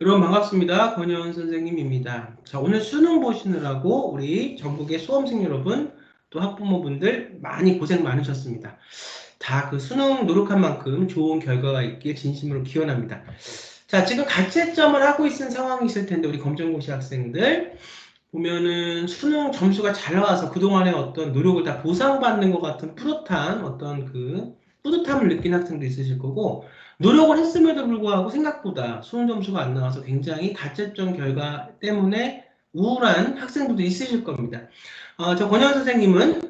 여러분 반갑습니다. 권현 선생님입니다. 자, 오늘 수능 보시느라고 우리 전국의 수험생 여러분, 또 학부모분들 많이 고생 많으셨습니다. 다 그 수능 노력한 만큼 좋은 결과가 있길 진심으로 기원합니다. 자, 지금 가채점을 하고 있는 상황이 있을 텐데 우리 검정고시 학생들 보면은 수능 점수가 잘 나와서 그동안의 어떤 노력을 다 보상받는 것 같은 뿌듯한 어떤 그 뿌듯함을 느낀 학생도 있으실 거고, 노력을 했음에도 불구하고 생각보다 수능 점수가 안 나와서 굉장히 가채점 결과 때문에 우울한 학생들도 있으실 겁니다. 저 권현 선생님은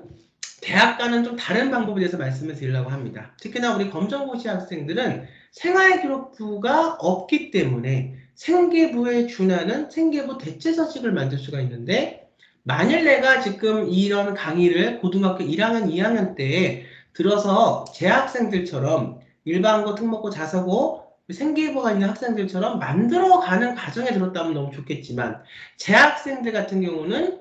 대학과는 좀 다른 방법에 대해서 말씀을 드리려고 합니다. 특히나 우리 검정고시 학생들은 생활기록부가 없기 때문에 생계부에 준하는 생계부 대체서식을 만들 수가 있는데, 만일 내가 지금 이런 강의를 고등학교 1학년, 2학년 때에 들어서 재학생들처럼 일반고, 특목고, 자사고, 생계부가 있는 학생들처럼 만들어가는 과정에 들었다면 너무 좋겠지만, 재학생들 같은 경우는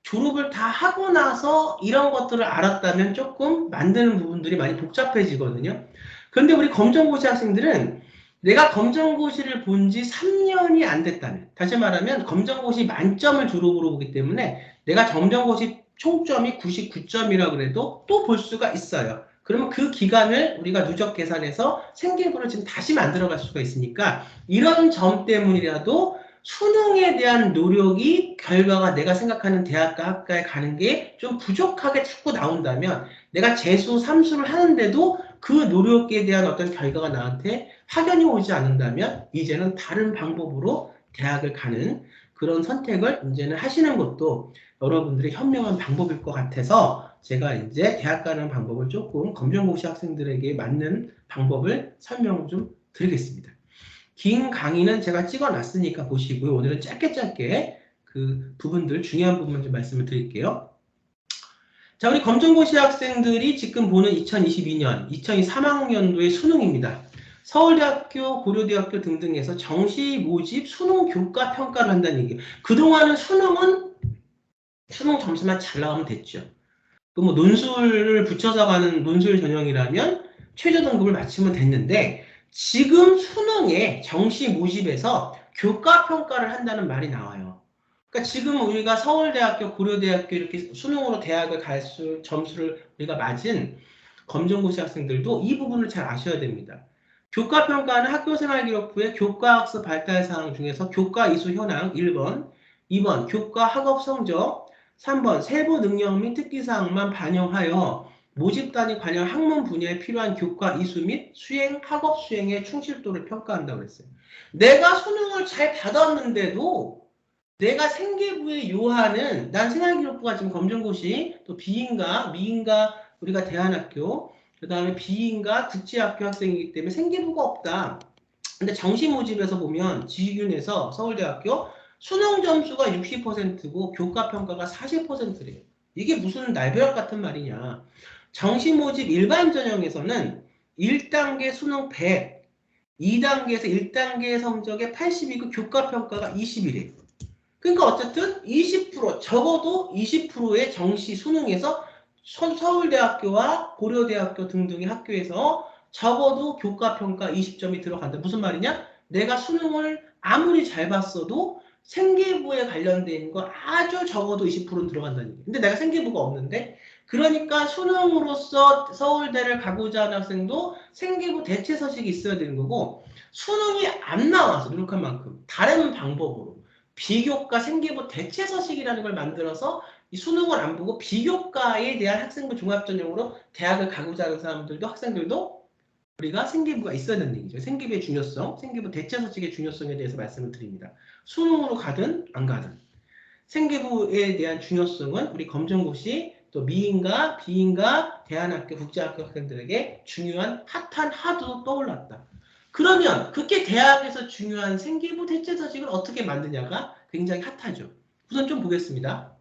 졸업을 다 하고 나서 이런 것들을 알았다면 조금 만드는 부분들이 많이 복잡해지거든요. 그런데 우리 검정고시 학생들은 내가 검정고시를 본 지 3년이 안 됐다면, 다시 말하면 검정고시 만점을 졸업으로 보기 때문에 내가 검정고시 총점이 99점이라 그래도 또 볼 수가 있어요. 그러면 그 기간을 우리가 누적 계산해서 생계부를 지금 다시 만들어갈 수가 있으니까, 이런 점 때문이라도 수능에 대한 노력이 결과가 내가 생각하는 대학과 학과에 가는 게 좀 부족하게 자꾸 나온다면, 내가 재수, 삼수를 하는데도 그 노력에 대한 어떤 결과가 나한테 확연히 오지 않는다면 이제는 다른 방법으로 대학을 가는 그런 선택을 이제는 하시는 것도 여러분들의 현명한 방법일 것 같아서, 제가 이제 대학 가는 방법을 조금 검정고시 학생들에게 맞는 방법을 설명 좀 드리겠습니다. 긴 강의는 제가 찍어놨으니까 보시고요. 오늘은 짧게 그 부분들, 중요한 부분 좀 말씀을 드릴게요. 자, 우리 검정고시 학생들이 지금 보는 2022년, 2023학년도의 수능입니다. 서울대학교, 고려대학교 등등에서 정시 모집 수능 교과 평가를 한다는 얘기예요. 그동안은 수능 점수만 잘 나오면 됐죠. 그 뭐 논술을 붙여서 가는 논술 전형이라면 최저 등급을 맞추면 됐는데, 지금 수능에 정시 모집에서 교과 평가를 한다는 말이 나와요. 그러니까 지금 우리가 서울대학교, 고려대학교 이렇게 수능으로 대학을 갈 수, 점수를 우리가 맞은 검정고시 학생들도 이 부분을 잘 아셔야 됩니다. 교과 평가는 학교생활기록부의 교과학습 발달사항 중에서 교과 이수 현황 1번, 2번 교과 학업 성적, 3번 세부 능력 및 특기사항만 반영하여 모집 단위 관련 학문 분야에 필요한 교과 이수 및 수행, 학업 수행의 충실도를 평가한다고 했어요. 내가 수능을 잘 받았는데도 내가 생계부에 요하는, 난 생활기록부가 지금 검정고시, 또 비인가, 미인가, 우리가 대안학교, 그 다음에 비인가, 국제학교 학생이기 때문에 생계부가 없다. 근데 정시 모집에서 보면 지균에서 서울대학교 수능 점수가 60%고 교과 평가가 40%래요. 이게 무슨 날벼락 같은 말이냐. 정시 모집 일반 전형에서는 1단계 수능 100, 2단계에서 1단계 성적의 80이고 교과 평가가 20이래요. 그러니까 어쨌든 20%, 적어도 20%의 정시 수능에서 서울대학교와 고려대학교 등등의 학교에서 적어도 교과평가 20점이 들어간다. 무슨 말이냐? 내가 수능을 아무리 잘 봤어도 생계부에 관련된 거 아주 적어도 20%는 들어간다는 얘기예요. 근데 내가 생계부가 없는데, 그러니까 수능으로서 서울대를 가고자 하는 학생도 생계부 대체 서식이 있어야 되는 거고, 수능이 안 나와서 노력한 만큼 다른 방법으로 비교과 생계부 대체 서식이라는 걸 만들어서 이 수능을 안 보고 비교과에 대한 학생부 종합전형으로 대학을 가고자 하는 사람들도, 학생들도 우리가 생계부가 있어야 되는 얘기죠. 생계부의 중요성, 생계부 대체 서식의 중요성에 대해서 말씀을 드립니다. 수능으로 가든 안 가든 생계부에 대한 중요성은 우리 검정고시, 또 미인가, 비인가, 대안학교, 국제학교 학생들에게 중요한 핫한 하드로 떠올랐다. 그러면 그게 대학에서 중요한 생계부 대체 서식을 어떻게 만드냐가 굉장히 핫하죠. 우선 좀 보겠습니다.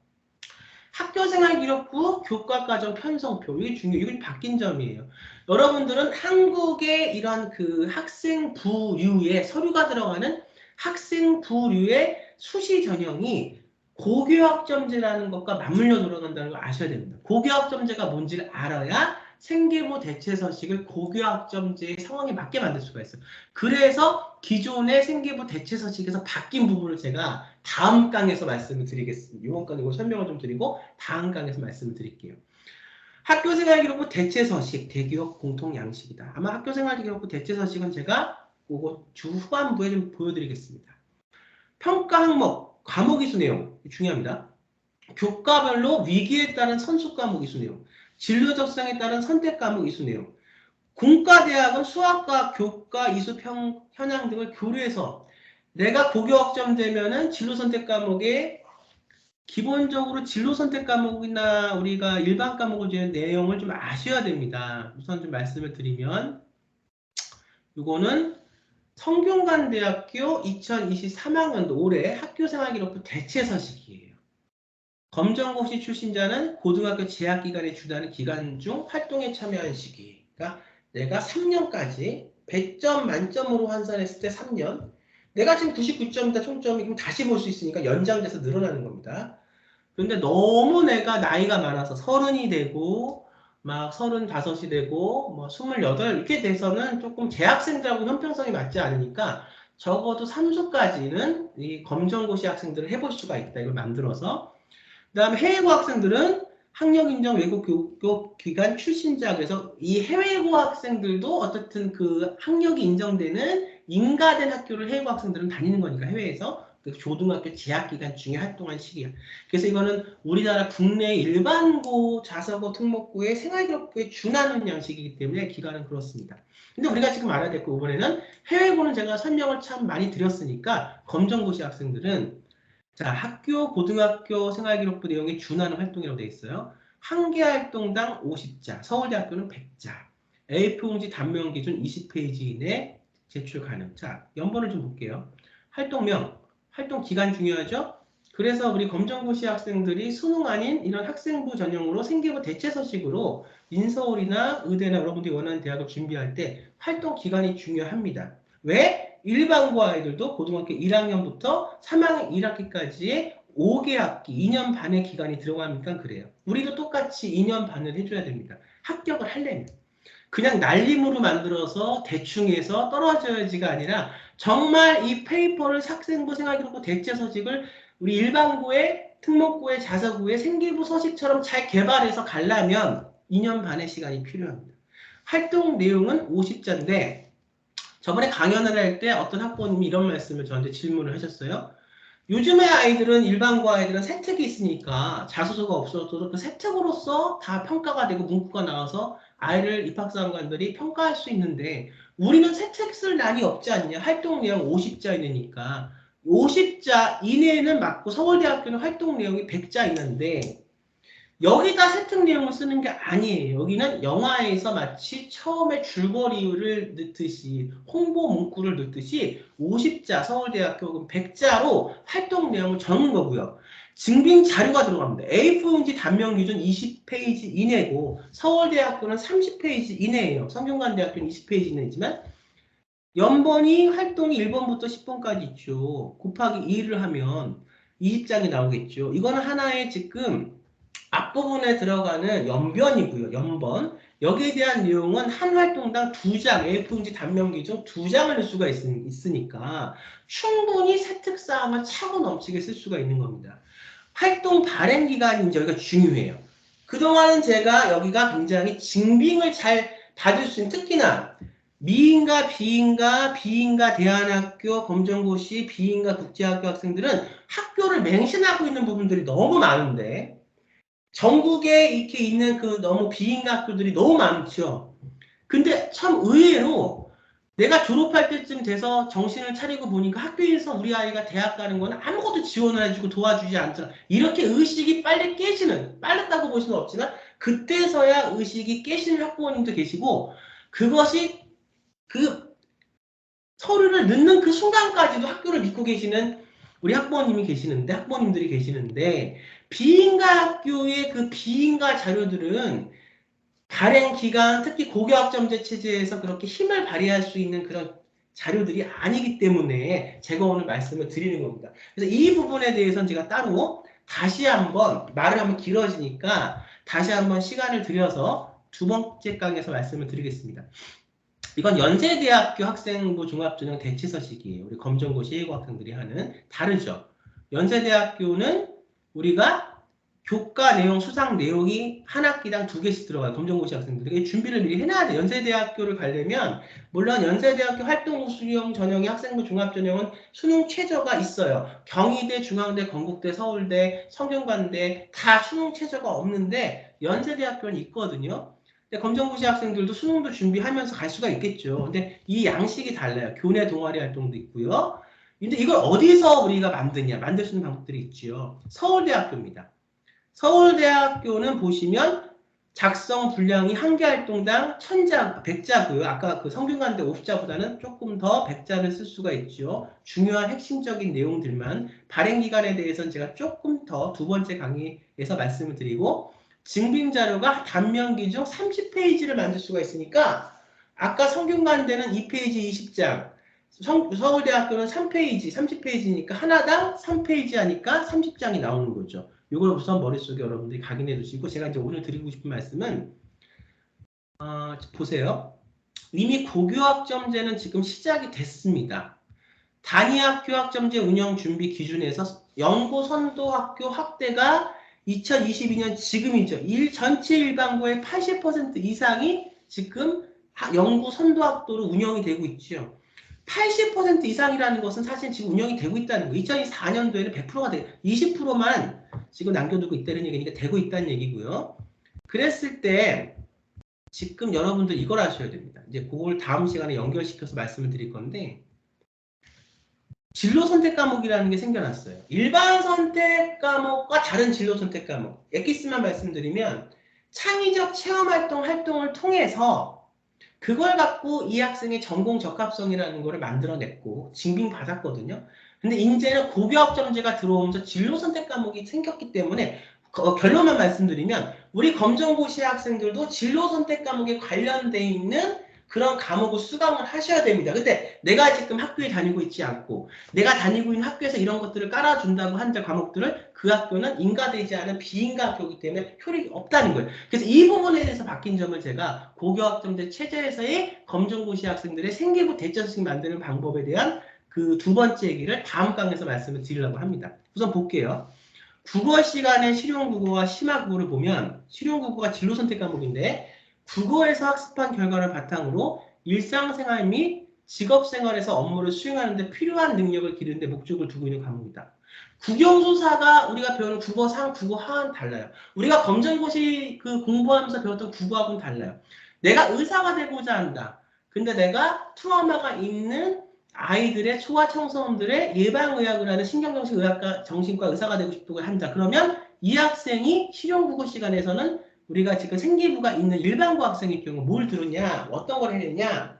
학교생활기록부 교과과정 편성표, 이게 중요해요. 이게 바뀐 점이에요. 여러분들은 한국의 이런 그 학생부류의 서류가 들어가는 학생부류의 수시 전형이 고교학점제라는 것과 맞물려 돌아간다는 걸 아셔야 됩니다. 고교학점제가 뭔지를 알아야 생계부 대체 서식을 고교학점제의 상황에 맞게 만들 수가 있어요. 그래서 기존의 생계부 대체 서식에서 바뀐 부분을 제가 다음 강에서 말씀을 드리겠습니다. 이번 강에 설명을 좀 드리고 다음 강에서 말씀을 드릴게요. 학교생활기록부 대체서식, 대기업 공통양식이다. 아마 학교생활기록부 대체서식은 제가 그거 주 후반부에 좀 보여드리겠습니다. 평가 항목, 과목 이수 내용 중요합니다. 교과별로 위기에 따른 선수 과목 이수 내용, 진로 적성에 따른 선택 과목 이수 내용, 공과대학은 수학과 교과 이수 현황 등을 교류해서 내가 고교학점 되면은 진로 선택 과목에 기본적으로 진로 선택 과목이나 우리가 일반 과목을 주는 내용을 좀 아셔야 됩니다. 우선 좀 말씀을 드리면 이거는 성균관대학교 2023학년도 올해 학교생활기록부 대체서식이에요. 검정고시 출신자는 고등학교 재학기간에 주다는 기간 중 활동에 참여한 시기. 그러니까 내가 3년까지 100점 만점으로 환산했을 때 3년. 내가 지금 99점이다 총점이 그럼 다시 볼 수 있으니까 연장돼서 늘어나는 겁니다. 근데 너무 내가 나이가 많아서 30이 되고 막 35이 되고 뭐 28 이렇게 돼서는 조금 재학생들하고 형평성이 맞지 않으니까 적어도 3수까지는 이 검정고시 학생들을 해볼 수가 있다. 이걸 만들어서 그 다음에 해외고 학생들은 학력인정 외국 교육 기관 출신자 그래서 이 해외고 학생들도 어쨌든 그 학력이 인정되는 인가된 학교를 해외고 학생들은 다니는 거니까 해외에서 그 조등학교 재학기간 중에 활동한 시기야. 그래서 이거는 우리나라 국내 일반고, 자사고, 특목고의 생활기록부에 준하는 양식이기 때문에 기간은 그렇습니다. 근데 우리가 지금 알아야 될 거 이번에는 해외고는 제가 설명을 참 많이 드렸으니까 검정고시 학생들은 자, 학교, 고등학교 생활기록부 내용에 준하는 활동이라고 되어 있어요. 한 개 활동당 50자, 서울대학교는 100자, A4용지 단면 기준 20페이지 이내 제출 가능. 자, 연번을 좀 볼게요. 활동명, 활동 기간 중요하죠? 그래서 우리 검정고시 학생들이 수능 아닌 이런 학생부 전용으로 생계부 대체 서식으로 인서울이나 의대나 여러분들이 원하는 대학을 준비할 때 활동 기간이 중요합니다. 왜? 일반고 아이들도 고등학교 1학년부터 3학년 1학기까지의 5개 학기, 2년 반의 기간이 들어가니까 그래요. 우리도 똑같이 2년 반을 해줘야 됩니다. 합격을 하려면. 그냥 날림으로 만들어서 대충 해서 떨어져야지가 아니라 정말 이 페이퍼를 학생부 생활기록부 대체 서식을 우리 일반고의 특목고의 자사고의 생계부 서식처럼 잘 개발해서 가려면 2년 반의 시간이 필요합니다. 활동 내용은 50자인데 저번에 강연을 할 때 어떤 학부모님이 이런 말씀을 저한테 질문을 하셨어요. 요즘의 아이들은 일반고 아이들은 세특이 있으니까 자소서가 없어도 그 세특으로서 다 평가가 되고 문구가 나와서 아이를 입학사관관들이 평가할 수 있는데 우리는 세특 쓸 난이 없지 않냐. 활동 내용 50자 이내니까 50자 이내에는 맞고 서울대학교는 활동 내용이 100자 있는데 여기다 세특 내용을 쓰는 게 아니에요. 여기는 영화에서 마치 처음에 줄거리를 넣듯이 홍보 문구를 넣듯이 50자 서울대학교 100자로 활동 내용을 적는 거고요. 증빙 자료가 들어갑니다. A4용지 단면 기준 20페이지 이내고 서울대학교는 30페이지 이내예요. 성균관대학교는 20페이지 이내지만 연번이 활동이 1번부터 10번까지 있죠. 곱하기 2를 하면 20장이 나오겠죠. 이거는 하나의 지금 앞부분에 들어가는 연변이고요. 연번. 여기에 대한 내용은 한 활동당 2장, A4용지 단면 기준 2장을 넣을 수가 있으니까 충분히 세특사항을 차고 넘치게 쓸 수가 있는 겁니다. 활동 발행 기간이 여기가 중요해요. 그동안은 제가 여기가 굉장히 증빙을 잘 받을 수 있는 특히나 미인가 비인가 대안학교 검정고시 비인가 국제학교 학생들은 학교를 맹신하고 있는 부분들이 너무 많은데 전국에 이렇게 있는 그 너무 비인가 학교들이 너무 많죠. 근데 참 의외로 내가 졸업할 때쯤 돼서 정신을 차리고 보니까 학교에서 우리 아이가 대학 가는 거는 아무것도 지원을 해주고 도와주지 않잖아. 이렇게 의식이 빨리 깨지는, 빨랐다고 볼 수는 없지만 그때서야 의식이 깨시는 학부모님도 계시고 그것이 그 서류를 넣는 그 순간까지도 학교를 믿고 계시는 우리 학부모님들이 계시는데 비인가 학교의 그 비인가 자료들은 발행 기간, 특히 고교학점제 체제에서 그렇게 힘을 발휘할 수 있는 그런 자료들이 아니기 때문에 제가 오늘 말씀을 드리는 겁니다. 그래서 이 부분에 대해서는 제가 따로 다시 한번 말을 하면 길어지니까 다시 한번 시간을 들여서 두 번째 강의에서 말씀을 드리겠습니다. 이건 연세대학교 학생부 종합전형 대치서식이에요. 우리 검정고시 예고 학생들이 하는. 다르죠. 연세대학교는 우리가 교과 내용, 수상 내용이 한 학기당 2개씩 들어가요. 검정고시 학생들에게 준비를 미리 해놔야 돼요. 연세대학교를 가려면 물론 연세대학교 활동부 수용 전형의 학생부 종합전형은 수능 최저가 있어요. 경희대, 중앙대, 건국대, 서울대, 성균관대 다 수능 최저가 없는데 연세대학교는 있거든요. 근데 검정고시 학생들도 수능도 준비하면서 갈 수가 있겠죠. 근데 이 양식이 달라요. 교내 동아리 활동도 있고요. 근데 이걸 어디서 우리가 만드냐? 만들 수 있는 방법들이 있죠. 서울대학교입니다. 서울대학교는 보시면 작성 분량이 한 개 활동당 1000자, 100자고요. 아까 그 성균관대 50자보다는 조금 더 100자를 쓸 수가 있죠. 중요한 핵심적인 내용들만 발행 기간에 대해서는 제가 조금 더 두 번째 강의에서 말씀을 드리고 증빙자료가 단면 기준 30페이지를 만들 수가 있으니까 아까 성균관대는 2페이지 20장, 서울대학교는 3페이지, 30페이지니까 하나당 3페이지 하니까 30장이 나오는 거죠. 이걸 우선 머릿속에 여러분들이 각인해 두시고 제가 이제 오늘 드리고 싶은 말씀은 보세요. 이미 고교학점제는 지금 시작이 됐습니다. 단위학교 학점제 운영 준비 기준에서 연구선도학교 확대가 2022년 지금이죠. 전체 일반고의 80% 이상이 지금 연구선도학도로 운영이 되고 있죠. 80% 이상이라는 것은 사실 지금 운영이 되고 있다는 거예요. 2024년도에는 100%가 돼, 20%만 지금 남겨두고 있다는 얘기니까 되고 있다는 얘기고요. 그랬을 때 지금 여러분들 이걸 아셔야 됩니다. 이제 그걸 다음 시간에 연결시켜서 말씀을 드릴 건데 진로 선택 과목이라는 게 생겨났어요. 일반 선택 과목과 다른 진로 선택 과목. 엑기스만 말씀드리면 창의적 체험 활동을 통해서 그걸 갖고 이 학생의 전공 적합성이라는 거를 만들어냈고 증빙받았거든요. 근데 이제는 고교학점제가 들어오면서 진로 선택 과목이 생겼기 때문에 결론만 말씀드리면 우리 검정고시 학생들도 진로 선택 과목에 관련돼 있는 그런 과목을 수강을 하셔야 됩니다. 근데 내가 지금 학교에 다니고 있지 않고 내가 다니고 있는 학교에서 이런 것들을 깔아준다고 한들 과목들을 그 학교는 인가되지 않은 비인가 학교이기 때문에 효력이 없다는 거예요. 그래서 이 부분에 대해서 바뀐 점을 제가 고교학점제 체제에서의 검정고시 학생들의 생계부 대전식 만드는 방법에 대한 그 두 번째 얘기를 다음 강에서 말씀을 드리려고 합니다. 우선 볼게요. 국어 시간에 실용국어와 심화국어를 보면 실용국어가 진로 선택 과목인데 국어에서 학습한 결과를 바탕으로 일상생활 및 직업생활에서 업무를 수행하는 데 필요한 능력을 기르는 데 목적을 두고 있는 과목이다. 국영수사가 우리가 배우는 국어상, 국어하와는 달라요. 우리가 검정고시 그 공부하면서 배웠던 국어하고는 달라요. 내가 의사가 되고자 한다. 근데 내가 트라우마가 있는 아이들의 소아청소년들의 예방의학을 하는 신경정신의학과 정신과 의사가 되고 싶다고 한다. 그러면 이 학생이 실용국어 시간에서는 우리가 지금 생기부가 있는 일반고 학생의 경우 뭘 들으냐, 어떤 걸 해야 되냐,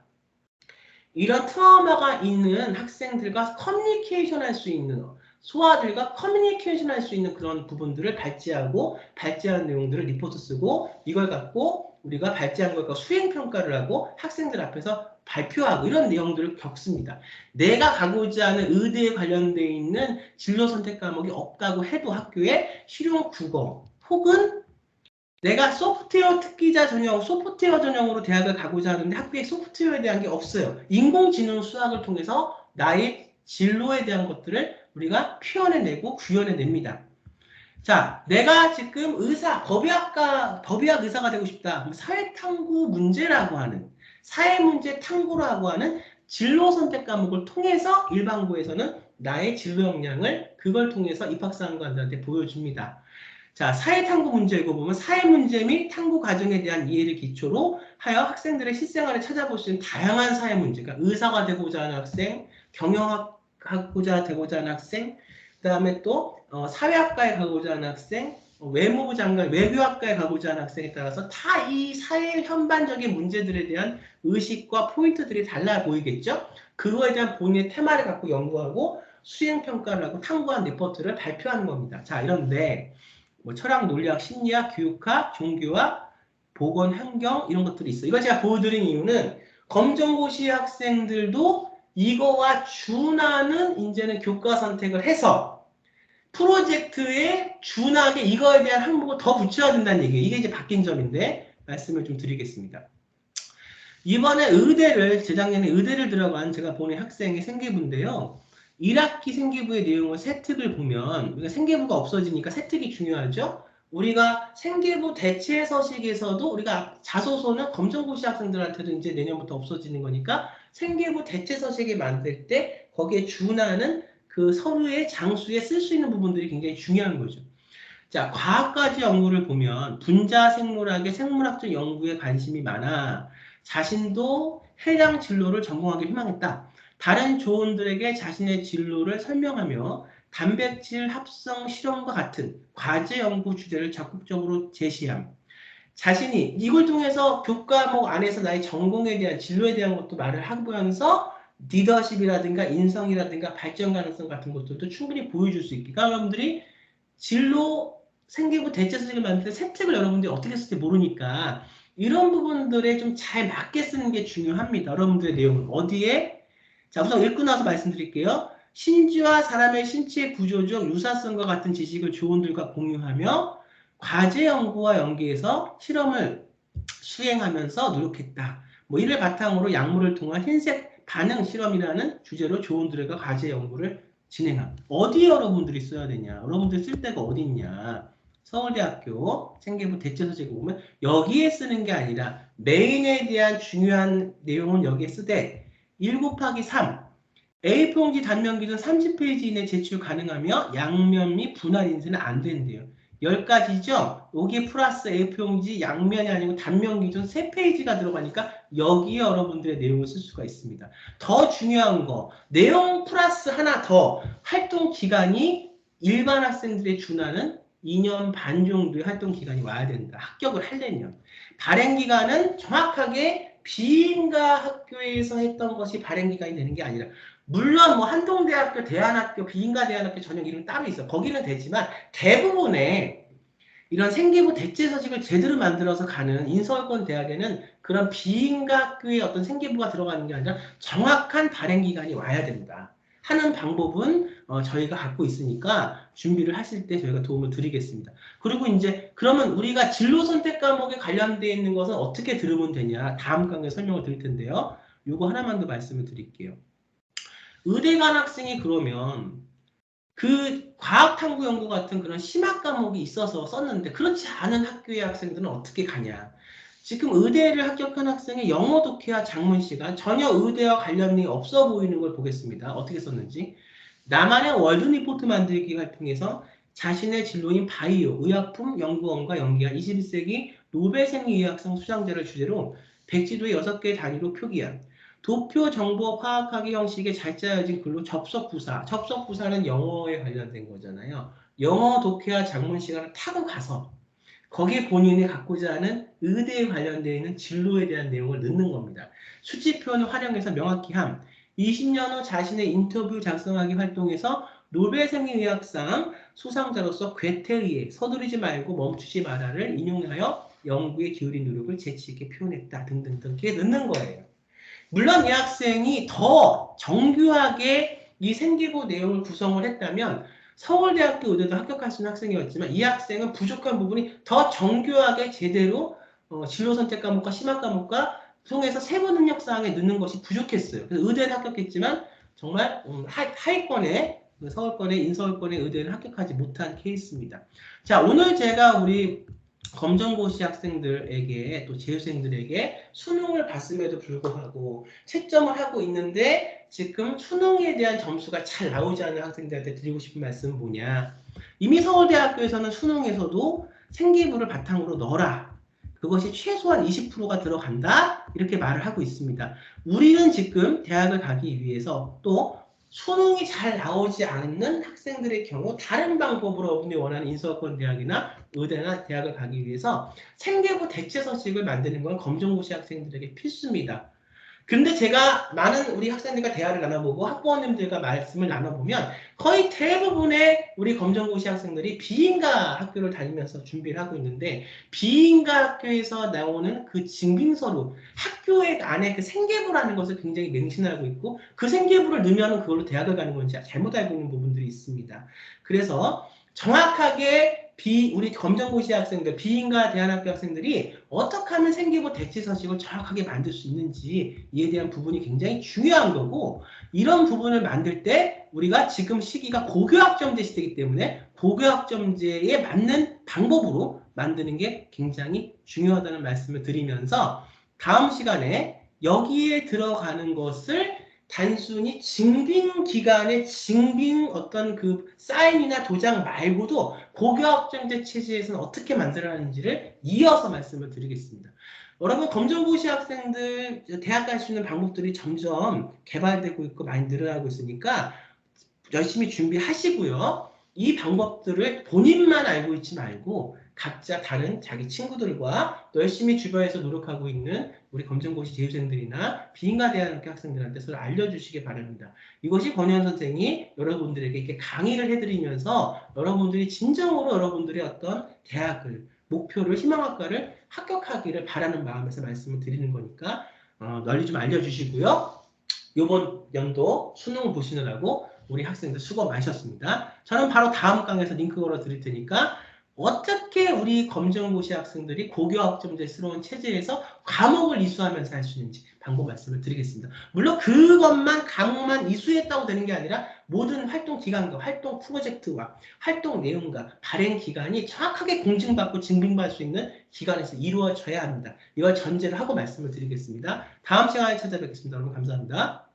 이런 트라우마가 있는 학생들과 커뮤니케이션 할 수 있는 소아들과 커뮤니케이션 할 수 있는 그런 부분들을 발제하고 발제한 내용들을 리포트 쓰고 이걸 갖고 우리가 발제한 걸 갖고 수행평가를 하고 학생들 앞에서 발표하고 이런 내용들을 겪습니다. 내가 가고자 하는 의대에 관련되어 있는 진로 선택 과목이 없다고 해도 학교에 실용 국어 혹은 내가 소프트웨어 특기자 전형, 소프트웨어 전형으로 대학을 가고자 하는데 학교에 소프트웨어에 대한 게 없어요. 인공지능 수학을 통해서 나의 진로에 대한 것들을 우리가 표현해내고 구현해냅니다. 자, 내가 지금 의사, 법의학 의사가 되고 싶다. 사회탐구 문제라고 하는, 사회문제 탐구라고 하는 진로 선택 과목을 통해서 일반고에서는 나의 진로 역량을 그걸 통해서 입학사관들한테 보여줍니다. 자, 사회탐구 문제 읽어보면 사회문제 및 탐구 과정에 대한 이해를 기초로 하여 학생들의 실생활을 찾아볼 수 있는 다양한 사회문제, 그러니까 의사가 되고자 하는 학생, 경영학하고자 되고자 하는 학생, 그 다음에 또 사회학과에 가고자 하는 학생, 외무부 장관, 외교학과에 가고자 하는 학생에 따라서 다 이 사회 현반적인 문제들에 대한 의식과 포인트들이 달라 보이겠죠? 그거에 대한 본인의 테마를 갖고 연구하고 수행평가를 하고 탐구한 리포트를 발표하는 겁니다. 자, 이런데 뭐 철학, 논리학, 심리학, 교육학, 종교학, 보건, 환경 이런 것들이 있어요. 이걸 제가 보여드린 이유는 검정고시 학생들도 이거와 준하는 이제는 교과 선택을 해서 프로젝트에 준하게 이거에 대한 항목을 더 붙여야 된다는 얘기예요. 이게 이제 바뀐 점인데 말씀을 좀 드리겠습니다. 이번에 의대를, 재작년에 의대를 들어간 제가 보낸 학생의 생계부인데요. 1학기 생계부의 내용을 세특을 보면, 우리가 생계부가 없어지니까 세특이 중요하죠? 우리가 생계부 대체 서식에서도 우리가 자소서는 검정고시 학생들한테도 이제 내년부터 없어지는 거니까 생계부 대체 서식을 만들 때 거기에 준하는 그 서류의 장수에 쓸 수 있는 부분들이 굉장히 중요한 거죠. 자, 과학까지 연구를 보면 분자 생물학의 생물학적 연구에 관심이 많아 자신도 해당 진로를 전공하기 희망했다. 다른 조원들에게 자신의 진로를 설명하며 단백질 합성 실험과 같은 과제 연구 주제를 적극적으로 제시함. 자신이 이걸 통해서 교과목 안에서 나의 전공에 대한 진로에 대한 것도 말을 하면서 리더십이라든가 인성이라든가 발전 가능성 같은 것들도 충분히 보여줄 수 있게. 그러니까 여러분들이 진로 생계부 대체서식을 만들 때 세특을 여러분들이 어떻게 쓸지 모르니까 이런 부분들에 좀 잘 맞게 쓰는 게 중요합니다. 여러분들의 내용은 어디에? 자, 우선 읽고 나서 말씀드릴게요. 신지와 사람의 신체 구조적 유사성과 같은 지식을 조원들과 공유하며 과제 연구와 연계해서 실험을 수행하면서 노력했다. 뭐 이를 바탕으로 약물을 통한 흰색 반응 실험이라는 주제로 조원들과 과제 연구를 진행함. 어디 여러분들이 써야 되냐? 여러분들 쓸 데가 어디 있냐? 서울대학교 생계부 대체서식을 보면 여기에 쓰는 게 아니라 메인에 대한 중요한 내용은 여기에 쓰되 1 곱하기 3 A4용지 단면 기준 30페이지 이내 제출 가능하며 양면 및 분할 인쇄는 안 된대요. 10가지죠? 여기 플러스 A4용지 양면이 아니고 단면 기준 3페이지가 들어가니까 여기에 여러분들의 내용을 쓸 수가 있습니다. 더 중요한 거, 내용 플러스 하나 더 활동 기간이 일반 학생들의 준하는 2년 반 정도의 활동 기간이 와야 된다. 합격을 하려면. 발행 기간은 정확하게 비인가 학교에서 했던 것이 발행 기간이 되는 게 아니라 물론 뭐 한동대학교, 대안학교, 비인가 대안학교 전형 이름 따로 있어. 거기는 되지만 대부분의 이런 생계부 대체 서식을 제대로 만들어서 가는 인서울권 대학에는 그런 비인가 학교의 어떤 생계부가 들어가는 게 아니라 정확한 발행 기간이 와야 된다. 하는 방법은 저희가 갖고 있으니까 준비를 하실 때 저희가 도움을 드리겠습니다. 그리고 이제 그러면 우리가 진로 선택 과목에 관련되어 있는 것은 어떻게 들으면 되냐? 다음 강의에 설명을 드릴 텐데요. 요거 하나만 더 말씀을 드릴게요. 의대 간 학생이 그러면 그 과학탐구 연구 같은 그런 심학 과목이 있어서 썼는데 그렇지 않은 학교의 학생들은 어떻게 가냐. 지금 의대를 합격한 학생의 영어 독해와 작문 시간 전혀 의대와 관련이 없어 보이는 걸 보겠습니다. 어떻게 썼는지. 나만의 월드 리포트 만들기 활동에서 자신의 진로인 바이오, 의약품 연구원과 연계한 21세기 노벨 생리의학상 수상자를 주제로 백지도의 6개 단위로 표기한 도표 정보 파악하기 형식의 잘 짜여진 글로 접속부사. 접속부사는 영어에 관련된 거잖아요. 영어 독해와 작문 시간을 타고 가서 거기에 본인이 갖고자 하는 의대에 관련되어 있는 진로에 대한 내용을 넣는 겁니다. 수치 표현을 활용해서 명확히 함. 20년 후 자신의 인터뷰 작성하기 활동에서 노벨 생리의학상 수상자로서 괴테의에 서두르지 말고 멈추지 마라를 인용하여 연구에 기울인 노력을 재치 있게 표현했다 등등등 이렇게 넣는 거예요. 물론 이 학생이 더 정교하게 이 생계부 내용을 구성을 했다면 서울대학교 의대도 합격할 수 있는 학생이었지만 이 학생은 부족한 부분이 더 정교하게 제대로 진로 선택 과목과 심학 과목과 통해서 세부 능력 사항에 넣는 것이 부족했어요. 그래서 의대를 합격했지만 정말 하위권에 서울권의 인서울권의 의대를 합격하지 못한 케이스입니다. 자, 오늘 제가 우리 검정고시 학생들에게 또 재수생들에게 수능을 봤음에도 불구하고 채점을 하고 있는데 지금 수능에 대한 점수가 잘 나오지 않는 학생들한테 드리고 싶은 말씀은 뭐냐. 이미 서울대학교에서는 수능에서도 생기부를 바탕으로 넣어라. 그것이 최소한 20%가 들어간다. 이렇게 말을 하고 있습니다. 우리는 지금 대학을 가기 위해서 또 수능이 잘 나오지 않는 학생들의 경우 다른 방법으로 여러분이 원하는 인서울권 대학이나 의대나 대학을 가기 위해서 생계부 대체 서식을 만드는 건 검정고시 학생들에게 필수입니다. 근데 제가 많은 우리 학생들과 대화를 나눠보고 학부모님들과 말씀을 나눠보면 거의 대부분의 우리 검정고시 학생들이 비인가 학교를 다니면서 준비를 하고 있는데 비인가 학교에서 나오는 그 증빙서류, 학교의 안에 그 생계부라는 것을 굉장히 맹신하고 있고 그 생계부를 넣으면 그걸로 대학을 가는 건지 잘못 알고 있는 부분들이 있습니다. 그래서 정확하게 우리 검정고시 학생들, 비인가 대안학교 학생들이 어떻게 하면 생기부 대치 서식을 정확하게 만들 수 있는지 이에 대한 부분이 굉장히 중요한 거고, 이런 부분을 만들 때 우리가 지금 시기가 고교학점제 시대이기 때문에 고교학점제에 맞는 방법으로 만드는 게 굉장히 중요하다는 말씀을 드리면서, 다음 시간에 여기에 들어가는 것을 단순히 증빙기간의 증빙 어떤 그 사인이나 도장 말고도 고교학점제 체제에서는 어떻게 만들어가는지를 이어서 말씀을 드리겠습니다. 여러분, 검정고시 학생들 대학 갈 수 있는 방법들이 점점 개발되고 있고 많이 늘어나고 있으니까 열심히 준비하시고요. 이 방법들을 본인만 알고 있지 말고 각자 다른 자기 친구들과 또 열심히 주변에서 노력하고 있는 우리 검정고시 재수생들이나 비인가 대학교 학생들한테 서로 알려주시기 바랍니다. 이것이 권현 선생이 여러분들에게 이렇게 강의를 해드리면서 여러분들이 진정으로 여러분들의 어떤 대학을, 목표를, 희망학과를 합격하기를 바라는 마음에서 말씀을 드리는 거니까 널리 좀 알려주시고요. 이번 연도 수능 보시느라고 우리 학생들 수고 많으셨습니다. 저는 바로 다음 강에서 링크 걸어 드릴 테니까 어떻게 우리 검정고시 학생들이 고교학점제스러운 체제에서 과목을 이수하면서 할 수 있는지 방법 말씀을 드리겠습니다. 물론 그것만 과목만 이수했다고 되는 게 아니라 모든 활동 기간과 활동 프로젝트와 활동 내용과 발행 기간이 정확하게 공증받고 증빙받을 수 있는 기관에서 이루어져야 합니다. 이걸 전제를 하고 말씀을 드리겠습니다. 다음 시간에 찾아뵙겠습니다. 여러분 감사합니다.